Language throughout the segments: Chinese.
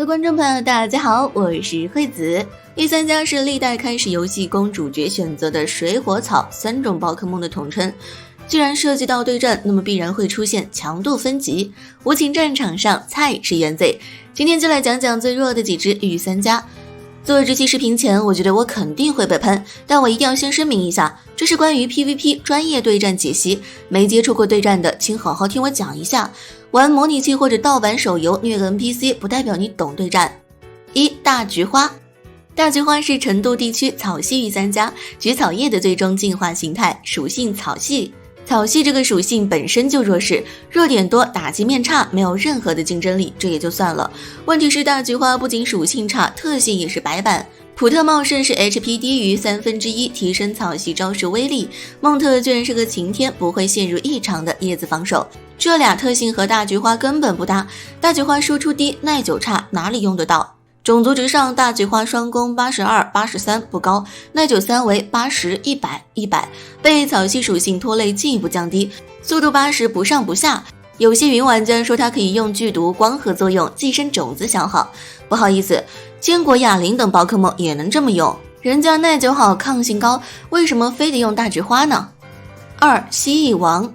各位观众朋友大家好，我是惠子。御三家是历代开始游戏供主角选择的水火草三种宝可梦的统称。既然涉及到对战，那么必然会出现强度分级，无情战场上菜是原罪。今天就来讲讲最弱的几只御三家。做这期视频前，我觉得我肯定会被喷，但我一定要先声明一下，这是关于 PVP 专业对战解析，没接触过对战的请好好听我讲一下。玩模拟器或者盗版手游虐 NPC 不代表你懂对战。大菊花。大菊花是成都地区草系御三家，菊草叶的最终进化形态，属性草系。草系这个属性本身就弱势，弱点多，打击面差，没有任何的竞争力，这也就算了。问题是大菊花不仅属性差，特性也是白板。普特茂盛是 HP 低于1/3，提升草系招式威力。孟特居然是个晴天，不会陷入异常的叶子防守。这俩特性和大菊花根本不搭，大菊花输出低，耐久差，哪里用得到？种族值上，大菊花双攻82、83不高，耐久3为80、100、100，被草系属性拖累进一步降低，速度80不上不下。有些云玩家说它可以用剧毒、光合作用寄生种子消耗，不好意思，坚果、哑铃等宝可梦也能这么用，人家耐久好、抗性高，为什么非得用大菊花呢？2. 蜥蜴王。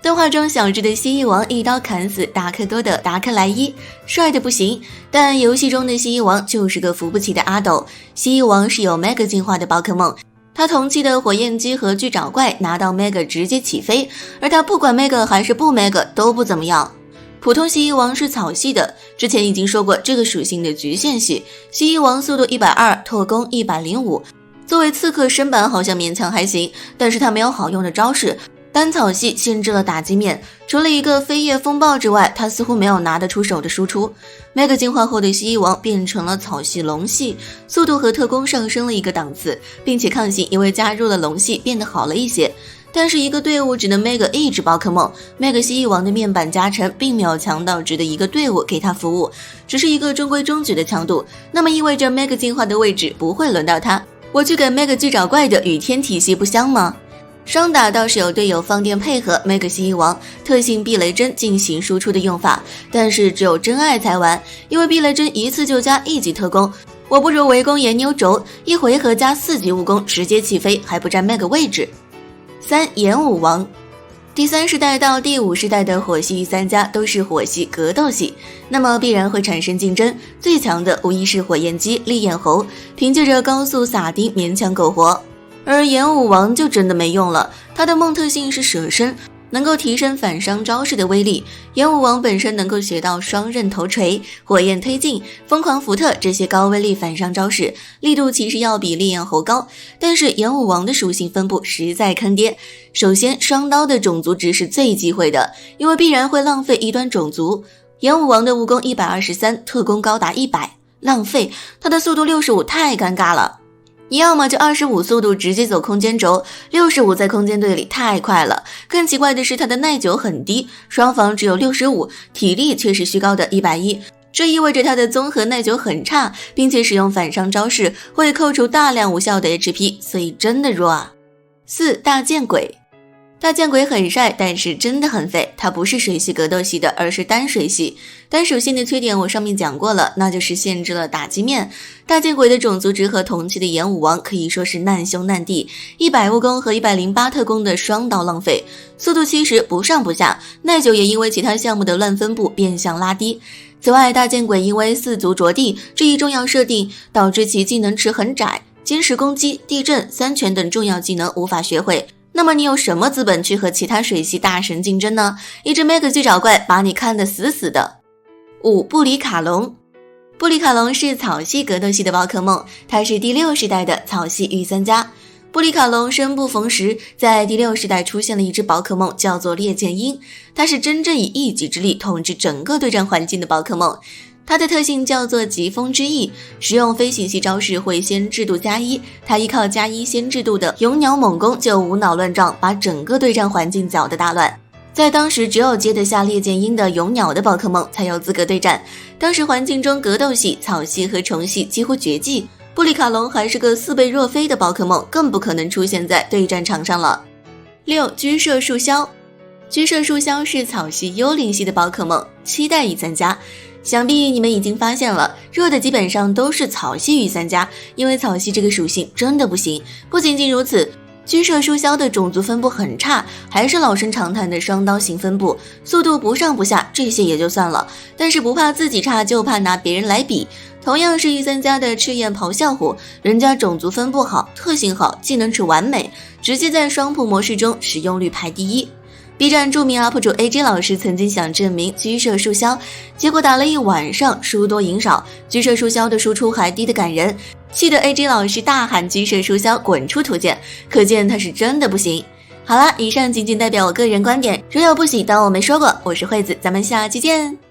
动画中小只的蜥蜴王一刀砍死达克多的达克莱伊，帅的不行，但游戏中的蜥蜴王就是个扶不起的阿斗。蜥蜴王是有 Mega 进化的宝可梦，他同期的火焰鸡和巨爪怪拿到 Mega 直接起飞，而他不管 Mega 还是不 Mega 都不怎么样。普通蜥蜴王是草系的，之前已经说过这个属性的局限系，蜥蜴王速度120，特攻105，作为刺客升版好像勉强还行，但是他没有好用的招式，单草系限制了打击面，除了一个飞叶风暴之外，他似乎没有拿得出手的输出。Mega 进化后的蜥蜴王变成了草系龙系，速度和特攻上升了一个档次，并且抗性因为加入了龙系变得好了一些。但是一个队伍只能 Mega 一只宝可梦， Mega 蜥蜴王的面板加成并没有强到值得一个队伍给他服务，只是一个中规中矩的强度，那么意味着 Mega 进化的位置不会轮到他，我去给 Mega 巨爪怪的雨天体系不香吗？双打倒是有队友放电配合 Mega 蜥蜴王特性避雷针进行输出的用法，但是只有真爱才玩，因为避雷针一次就加1级特攻，我不如围攻岩牛轴，一回合加4级蜈蚣直接起飞，还不占 Mega 位置。3. 炎武王。第3世代到第5世代的火系御三家都是火系格斗系，那么必然会产生竞争，最强的无疑是火焰鸡、烈焰猴，凭借着高速撒丁勉强苟活。而炎武王就真的没用了，他的梦特性是舍身，能够提升反伤招式的威力。炎武王本身能够学到双刃头锤、火焰推进、疯狂福特这些高威力反伤招式，力度其实要比烈焰猴高，但是炎武王的属性分布实在坑爹。首先，双刀的种族值是最忌讳的，因为必然会浪费一端种族。炎武王的蜈蚣123，特攻高达100，浪费，他的速度65太尴尬了。你要么就25速度直接走空间轴，65在空间队里太快了。更奇怪的是他的耐久很低，双防只有65，体力却是虚高的110，这意味着他的综合耐久很差，并且使用反伤招式会扣除大量无效的 HP， 所以真的弱啊。4. 大剑鬼。大剑鬼很帅，但是真的很废，它不是水系格斗系的，而是单水系。单属性的缺点我上面讲过了，那就是限制了打击面。大剑鬼的种族值和同期的炎武王可以说是难兄难弟，100蜈蚣和108特攻的双刀浪费，速度70不上不下，耐久也因为其他项目的乱分布变相拉低。此外，大剑鬼因为4足着地这一重要设定，导致其技能池很窄，坚实攻击、地震、三拳等重要技能无法学会。那么你有什么资本去和其他水系大神竞争呢？一只 Mega 巨爪怪把你看得死死的。5. 布里卡龙。布里卡龙是草系格斗系的宝可梦，它是第6世代的草系御三家。布里卡龙生不逢时，在第6世代出现了一只宝可梦叫做烈剑鹰，它是真正以一己之力统治整个对战环境的宝可梦。它的特性叫做疾风之翼，使用飞行系招式会先制度加1，它依靠加1先制度的勇鸟猛攻就无脑乱撞，把整个对战环境搅得大乱。在当时只有接得下烈剑鹰的勇鸟的宝可梦才有资格对战，当时环境中格斗系、草系和虫系几乎绝迹，布里卡龙还是个4倍若飞的宝可梦，更不可能出现在对战场上了。6. 居舍树枭。居舍树枭是草系幽灵系的宝可梦，7代御三家。想必你们已经发现了，热的基本上都是草系御三家，因为草系这个属性真的不行。不仅仅如此，居舍书枭的种族分布很差，还是老生常谈的双刀型分布，速度不上不下，这些也就算了，但是不怕自己差，就怕拿别人来比。同样是御三家的赤焰咆哮虎，人家种族分布好，特性好，技能值完美，直接在双普模式中使用率排第一。B 站著名 UP 主 AG 老师曾经想证明居舍书枭，结果打了一晚上，输多赢少，居舍书枭的输出还低得感人，气得 AG 老师大喊居舍书枭滚出图鉴，可见他是真的不行。好了，以上仅仅代表我个人观点，如有不喜当我没说过。我是惠子，咱们下期见。